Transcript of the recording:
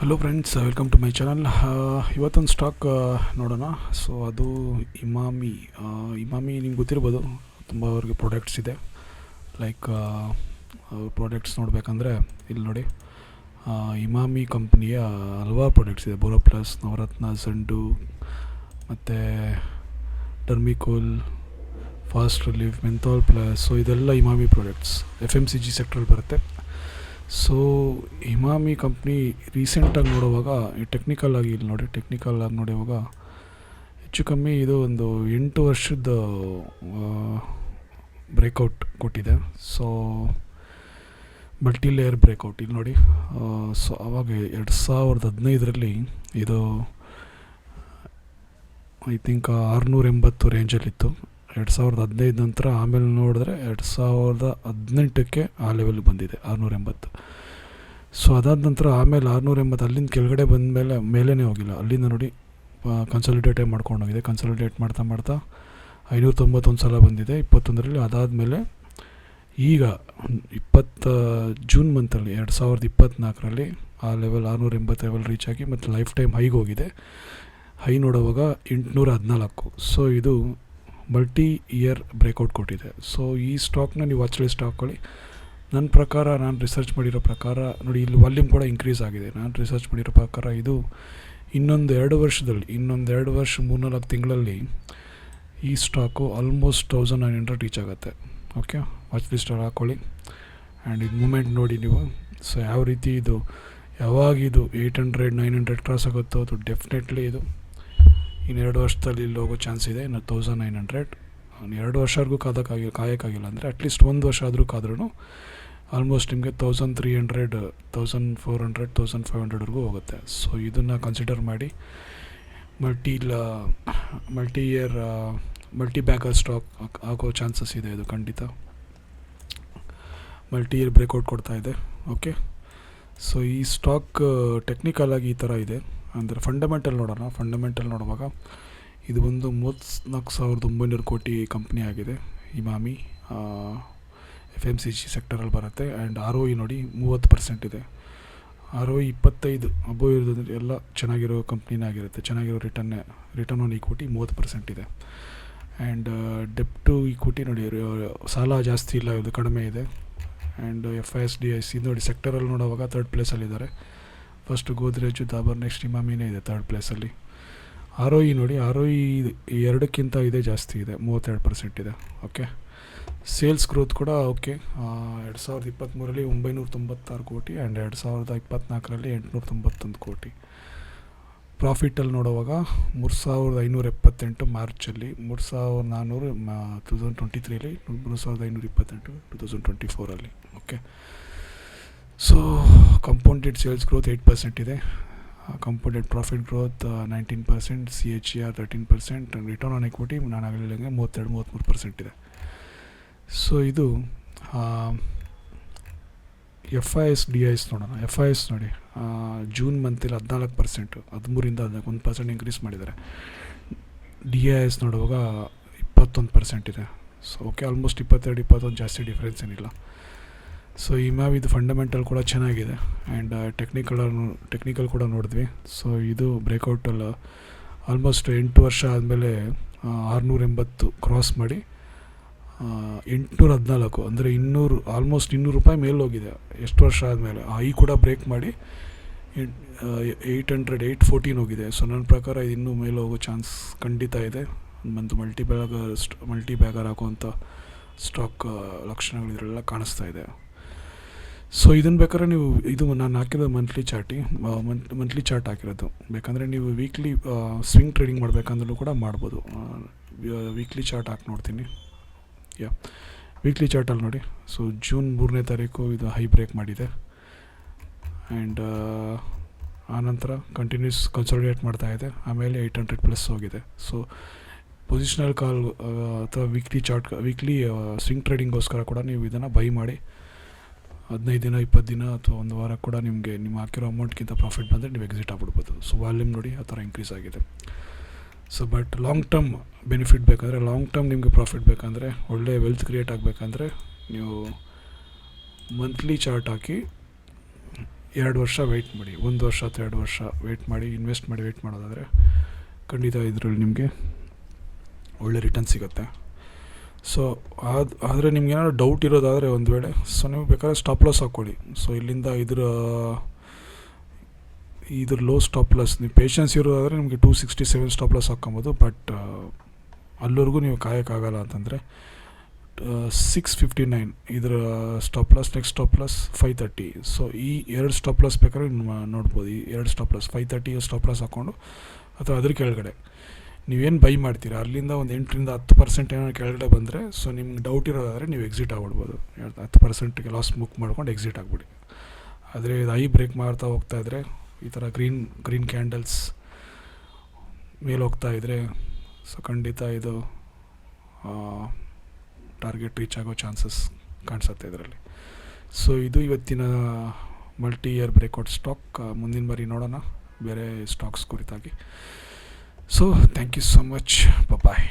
Hello friends, welcome to my channel. ಇವತ್ತೊಂದು stock ನೋಡೋಣ. So ಅದು ಇಮಾಮಿ. ನಿಮ್ಗೆ ಗೊತ್ತಿರ್ಬೋದು, ತುಂಬ ಅವ್ರಿಗೆ ಪ್ರಾಡಕ್ಟ್ಸ್ ಇದೆ. ಲೈಕ್ ಪ್ರಾಡಕ್ಟ್ಸ್ ನೋಡಬೇಕಂದ್ರೆ ಇಲ್ಲಿ ನೋಡಿ, ಇಮಾಮಿ ಕಂಪ್ನಿಯ ಹಲವಾರು ಪ್ರಾಡಕ್ಟ್ಸ್ ಇದೆ. ಬೋರೋ ಪ್ಲಸ್, ನವರತ್ನ, ಝಂಡು ಮತ್ತು ಟರ್ಮಿಕೋಲ್, fast relief, menthol plus. So ಇದೆಲ್ಲ ಇಮಾಮಿ ಪ್ರಾಡಕ್ಟ್ಸ್ FMCG ಸೆಕ್ಟ್ರಲ್ಲಿ ಬರುತ್ತೆ. ಸೊ ಇಮಾಮಿ ಕಂಪ್ನಿ ರೀಸೆಂಟಾಗಿ ನೋಡುವಾಗ ಟೆಕ್ನಿಕಲ್ ಆಗಿ ನೋಡುವಾಗ ಹೆಚ್ಚು ಕಮ್ಮಿ ಇದು ಒಂದು 8 ವರ್ಷದ ಬ್ರೇಕೌಟ್ ಕೊಟ್ಟಿದೆ. ಸೊ ಮಲ್ಟಿ ಲೇಯರ್ ಬ್ರೇಕೌಟ್ ಇಲ್ಲಿ ನೋಡಿ. ಸೊ ಆವಾಗ 2015ರಲ್ಲಿ ಇದು ಐ ಥಿಂಕ್ 680 ರೇಂಜಲ್ಲಿತ್ತು. 2015 ನಂತರ ಆಮೇಲೆ ನೋಡಿದ್ರೆ 2018ಕ್ಕೆ ಆ ಲೆವೆಲ್ ಬಂದಿದೆ 680. ಸೊ ಅದಾದ ನಂತರ ಆಮೇಲೆ 680 ಅಲ್ಲಿಂದ ಕೆಳಗಡೆ ಬಂದ ಮೇಲೇ ಹೋಗಿಲ್ಲ. ಅಲ್ಲಿಂದ ನೋಡಿ ಕನ್ಸಾಲಿಡೇಟೇ ಮಾಡ್ಕೊಂಡೋಗಿದೆ. ಕನ್ಸಾಲಿಡೇಟ್ ಮಾಡ್ತಾ 591 ಸಲ ಬಂದಿದೆ 21ರಲ್ಲಿ. ಅದಾದಮೇಲೆ ಈಗ ಜೂನ್ ಮಂತಲ್ಲಿ 2024ರಲ್ಲಿ ಆ ಲೆವೆಲ್ 680 ಲೆವೆಲ್ ರೀಚ್ ಆಗಿ ಮತ್ತು ಲೈಫ್ ಟೈಮ್ ಹೈಗೆ ಹೋಗಿದೆ. ಹೈ ನೋಡುವಾಗ 814. ಸೊ ಇದು ಮಲ್ಟಿ ಇಯರ್ ಬ್ರೇಕೌಟ್ ಕೊಟ್ಟಿದೆ. ಸೊ ಈ ಸ್ಟಾಕ್ನ ನೀವು ವಾಚ್ ಲಿಸ್ಟ್ ಹಾಕ್ಕೊಳ್ಳಿ. ನನ್ನ ಪ್ರಕಾರ, ನಾನು ರಿಸರ್ಚ್ ಮಾಡಿರೋ ಪ್ರಕಾರ ನೋಡಿ, ಇಲ್ಲಿ ವಾಲ್ಯೂಮ್ ಕೂಡ ಇನ್ಕ್ರೀಸ್ ಆಗಿದೆ. ನಾನು ರಿಸರ್ಚ್ ಮಾಡಿರೋ ಪ್ರಕಾರ ಇದು ಇನ್ನೊಂದು 2 ವರ್ಷದಲ್ಲಿ, 3-4 ತಿಂಗಳಲ್ಲಿ ಈ ಸ್ಟಾಕು ಆಲ್ಮೋಸ್ಟ್ 1900 ರೀಚ್ ಆಗುತ್ತೆ. ಓಕೆ, ವಾಚ್ ಲಿಸ್ಟಲ್ಲಿ ಹಾಕ್ಕೊಳ್ಳಿ. ಆ್ಯಂಡ್ ಇದು ಮೂಮೆಂಟ್ ನೋಡಿ ನೀವು. ಸೊ ಯಾವ ರೀತಿ ಇದು, ಯಾವಾಗಿದು 800-900 ಕ್ರಾಸ್ ಆಗುತ್ತೋ ಅದು ಡೆಫಿನೆಟ್ಲಿ ಇದು ಇನ್ನು 2 ವರ್ಷದಲ್ಲಿ ಇಲ್ಲಿ ಹೋಗೋ ಚಾನ್ಸ್ ಇದೆ. ಇನ್ನು 1900, 2 ವರ್ಷವರೆಗೂ ಕಾಯೋಕ್ಕಾಗಿಲ್ಲ ಅಂದರೆ ಅಟ್ಲೀಸ್ಟ್ 1 ವರ್ಷ ಆದರೂ ಕಾದ್ರೂ ಆಲ್ಮೋಸ್ಟ್ ನಿಮಗೆ 1300, 1400, 1500ವರೆಗೂ ಹೋಗುತ್ತೆ. ಸೊ ಇದನ್ನು ಕನ್ಸಿಡರ್ ಮಾಡಿ multi year multi bagger stock ಆಗೋ ಚಾನ್ಸಸ್ ಇದೆ. ಇದು ಖಂಡಿತ ಮಲ್ಟಿ ಇಯರ್ ಬ್ರೇಕೌಟ್ ಕೊಡ್ತಾ ಇದೆ. ಓಕೆ, ಸೊ ಈ ಸ್ಟಾಕ್ ಟೆಕ್ನಿಕಲ್ ಆಗಿ ಈ ಥರ ಇದೆ. ಅಂದರೆ ಫಂಡಮೆಂಟಲ್ ನೋಡೋಣ. ಫಂಡಮೆಂಟಲ್ ನೋಡುವಾಗ ಇದು ಒಂದು 34,900 ಕೋಟಿ ಕಂಪ್ನಿ ಆಗಿದೆ. ಇಮಾಮಿ FMCG ಸೆಕ್ಟರಲ್ಲಿ ಬರುತ್ತೆ. ಆ್ಯಂಡ್ ROE ನೋಡಿ 30% ಇದೆ. ROE 25 ಅಬೋ ಇರೋದಂದ್ರೆ ಎಲ್ಲ ಚೆನ್ನಾಗಿರೋ ಕಂಪ್ನಿನೇ ಆಗಿರುತ್ತೆ. ಚೆನ್ನಾಗಿರೋ ರಿಟರ್ನ್ ಆನ್ ಈಕ್ವಿಟಿ 30% ಇದೆ. ಆ್ಯಂಡ್ ಡೆಪ್ ಟು ಈಕ್ವಿಟಿ ನೋಡಿ, ಸಾಲ ಜಾಸ್ತಿ ಇಲ್ಲ, ಇದು ಕಡಿಮೆ ಇದೆ. ಆ್ಯಂಡ್ FIS ನೋಡಿ, ಸೆಕ್ಟರಲ್ಲಿ ನೋಡುವಾಗ 3rd ಪ್ಲೇಸಲ್ಲಿದ್ದಾರೆ. ಫಸ್ಟ್ ಗೋದ್ರೇಜು, ದಾಬರ್, ನೆಕ್ಸ್ಟ್ ಇಮಾಮಿನೇ ಇದೆ 3rd ಪ್ಲೇಸಲ್ಲಿ. ROE ನೋಡಿ, ROE 2ಕ್ಕಿಂತ ಇದೆ ಜಾಸ್ತಿ ಇದೆ, 32% ಇದೆ. ಓಕೆ, ಸೇಲ್ಸ್ ಗ್ರೋತ್ ಕೂಡ ಓಕೆ. 2023ರಲ್ಲಿ 996 ಕೋಟಿ ಆ್ಯಂಡ್ 2024ರಲ್ಲಿ 891 ಕೋಟಿ. ಪ್ರಾಫಿಟಲ್ಲಿ ನೋಡುವಾಗ 3578 ಮಾರ್ಚಲ್ಲಿ, 3400 2023ರಲ್ಲಿ, 3528 2024ರಲ್ಲಿ. Okay, so compounded sales growth 8% ಇದೆ. Compounded profit growth 19%, CAGR 13%, return on equity ನಾನು ಆಗಲಿಲ್ಲಂಗೆ 32-33% ಇದೆ. ಸೊ ಇದು FIS ನೋಡೋಣ. FIS ನೋಡಿ, ಜೂನ್ ಮಂತಲ್ಲಿ 14%, 13ರಿಂದ 1% ಇನ್ಕ್ರೀಸ್ ಮಾಡಿದ್ದಾರೆ. DIS ನೋಡುವಾಗ 21% ಇದೆ. ಸೊ ಓಕೆ, ಆಲ್ಮೋಸ್ಟ್ 22-21 ಜಾಸ್ತಿ ಡಿಫ್ರೆನ್ಸ್ ಏನಿಲ್ಲ. ಸೊ ಇಮಾಮಿದು ಫಂಡಮೆಂಟಲ್ ಕೂಡ ಚೆನ್ನಾಗಿದೆ. ಆ್ಯಂಡ್ ಟೆಕ್ನಿಕಲ್ ಕೂಡ ನೋಡಿದ್ವಿ. ಸೊ ಇದು ಬ್ರೇಕೌಟಲ್ಲಿ ಆಲ್ಮೋಸ್ಟ್ 8 ವರ್ಷ ಆದಮೇಲೆ 680 ಕ್ರಾಸ್ ಮಾಡಿ 814 ಅಂದರೆ ಆಲ್ಮೋಸ್ಟ್ 200 ರೂಪಾಯಿ ಮೇಲೆ ಹೋಗಿದೆ ಎಷ್ಟು ವರ್ಷ ಆದಮೇಲೆ. ಈ ಕೂಡ ಬ್ರೇಕ್ ಮಾಡಿ 814 ಹೋಗಿದೆ. ಸೊ ನನ್ನ ಪ್ರಕಾರ ಇದು ಇನ್ನೂ ಮೇಲೆ ಹೋಗೋ ಚಾನ್ಸ್ ಖಂಡಿತ ಇದೆ. ಒಂದು ಮಲ್ಟಿ ಬ್ಯಾಗರ್ ಹಾಕುವಂಥ ಸ್ಟಾಕ್ ಲಕ್ಷಣಗಳು ಇದರೆಲ್ಲ ಕಾಣಿಸ್ತಾ ಇದೆ. ಸೊ ಇದನ್ನು ಬೇಕಾದ್ರೆ ನೀವು, ಇದು ನಾನು ಹಾಕಿರೋದು ಮಂತ್ಲಿ ಚಾರ್ಟ್ ಹಾಕಿರೋದು. ಬೇಕಂದರೆ ನೀವು ವೀಕ್ಲಿ ಸ್ವಿಂಗ್ ಟ್ರೇಡಿಂಗ್ ಮಾಡಬೇಕಂದ್ರೂ ಕೂಡ ಮಾಡ್ಬೋದು. ವೀಕ್ಲಿ ಚಾರ್ಟ್ ಹಾಕಿ ನೋಡ್ತೀನಿ. ವೀಕ್ಲಿ ಚಾರ್ಟಲ್ಲಿ ನೋಡಿ. ಸೊ ಜೂನ್ 3ನೇ ತಾರೀಕು ಇದು ಹೈ ಬ್ರೇಕ್ ಮಾಡಿದೆ. ಆ್ಯಂಡ್ ಆನಂತರ ಕಂಟಿನ್ಯೂಸ್ ಕನ್ಸಾಲಿಡೇಟ್ ಮಾಡ್ತಾ ಇದೆ. ಆಮೇಲೆ 800 ಪ್ಲಸ್ ಹೋಗಿದೆ. ಸೊ ಪೊಸಿಷನಲ್ ಕಾಲ್ ಅಥವಾ ವೀಕ್ಲಿ ಸ್ವಿಂಗ್ ಟ್ರೇಡಿಂಗ್ಗೋಸ್ಕರ ಕೂಡ ನೀವು ಇದನ್ನು ಬೈ ಮಾಡಿ 15 ದಿನ, 20 ದಿನ ಅಥವಾ 1 ವಾರ ಕೂಡ ನಿಮಗೆ ನಿಮ್ಮ ಹಾಕಿರೋ ಅಮೌಂಟ್ಗಿಂತ ಪ್ರಾಫಿಟ್ ಬಂದರೆ ನೀವು ಎಕ್ಸಿಟ್ ಆಗ್ಬಿಡ್ಬೋದು. ಸೊ ವಾಲ್ಯೂಮ್ ನೋಡಿ ಆ ಥರ ಇನ್ಕ್ರೀಸ್ ಆಗಿದೆ. So but long term benefit ಬೇಕಂದರೆ, ಲಾಂಗ್ ಟರ್ಮ್ ನಿಮಗೆ ಪ್ರಾಫಿಟ್ ಬೇಕಂದರೆ, ಒಳ್ಳೆ ವೆಲ್ತ್ ಕ್ರಿಯೇಟ್ ಆಗಬೇಕಂದ್ರೆ ನೀವು ಮಂತ್ಲಿ ಚಾರ್ಟ್ ಹಾಕಿ 2 ವರ್ಷ ವೆಯ್ಟ್ ಮಾಡಿ, 1 ವರ್ಷ ಅಥವಾ 2 ವರ್ಷ ವೆಯ್ಟ್ ಮಾಡಿ, ಇನ್ವೆಸ್ಟ್ ಮಾಡಿ ವೆಯ್ಟ್ ಮಾಡೋದಾದರೆ ಖಂಡಿತ ಇದರಲ್ಲಿ ನಿಮಗೆ ಒಳ್ಳೆ ರಿಟರ್ನ್ ಸಿಗುತ್ತೆ. ಸೊ ಆದರೆ ನಿಮ್ಗೆ ಏನಾದ್ರು ಡೌಟ್ ಇರೋದಾದರೆ ಒಂದು ವೇಳೆ, ಸೊ ನೀವು ಬೇಕಾದ್ರೆ ಸ್ಟಾಪ್ ಲಾಸ್ ಹಾಕ್ಕೊಳ್ಳಿ. ಸೊ ಇಲ್ಲಿಂದ ಇದ್ರ ಲೋ ಸ್ಟಾಪ್ ಲಾಸ್, ನೀವು ಪೇಷನ್ಸ್ ಇರೋದಾದರೆ ನಿಮಗೆ 267 ಸ್ಟಾಪ್ ಲಾಸ್ ಹಾಕ್ಕೊಬೋದು. ಬಟ್ ಅಲ್ಲಿವರೆಗೂ ನೀವು ಕಾಯೋಕ್ಕಾಗಲ್ಲ ಅಂತಂದರೆ 659 ಇದರ stop loss, next stop loss 530. So ಈ 2 ಸ್ಟಾಪ್ ಲಾಸ್ ಬೇಕಾದ್ರೆ ನೋಡ್ಬೋದು. ಈ 2 ಸ್ಟಾಪ್ ಲಾಸ್ 530 ಸ್ಟಾಪ್ ಲಾಸ್ ಹಾಕ್ಕೊಂಡು, ಅಥವಾ ಅದ್ರ ಕೆಳಗಡೆ ನೀವೇನು ಬೈ ಮಾಡ್ತೀರಾ ಅಲ್ಲಿಂದ ಒಂದು 8ರಿಂದ 10% ಏನೋ ಕೆಳಗಡೆ ಬಂದರೆ, ಸೊ ನಿಮ್ಗೆ ಡೌಟ್ ಇರೋದಾದರೆ ನೀವು ಎಕ್ಸಿಟ್ ಆಗ್ಬಿಡ್ಬೋದು. 10%ಗೆ ಲಾಸ್ ಬುಕ್ ಮಾಡ್ಕೊಂಡು ಎಕ್ಸಿಟ್ ಆಗಿಬಿಡಿ. ಆದರೆ ಇದು ಬ್ರೇಕ್ ಮಾಡ್ತಾ ಹೋಗ್ತಾ ಇದ್ದರೆ, ಈ ಥರ ಗ್ರೀನ್ ಕ್ಯಾಂಡಲ್ಸ್ ಮೇಲೆ ಹೋಗ್ತಾ ಇದ್ದರೆ, ಸೊ ಖಂಡಿತ ಇದು ಟಾರ್ಗೆಟ್ ರೀಚ್ ಆಗೋ ಚಾನ್ಸಸ್ ಕಾಣಿಸುತ್ತೆ ಇದರಲ್ಲಿ. ಸೊ ಇದು ಇವತ್ತಿನ ಮಲ್ಟಿ ಇಯರ್ ಬ್ರೇಕ್ಔಟ್ ಸ್ಟಾಕ್. ಮುಂದಿನ ಬಾರಿ ನೋಡೋಣ ಬೇರೆ ಸ್ಟಾಕ್ಸ್ ಕುರಿತಾಗಿ. So thank you so much. Bye.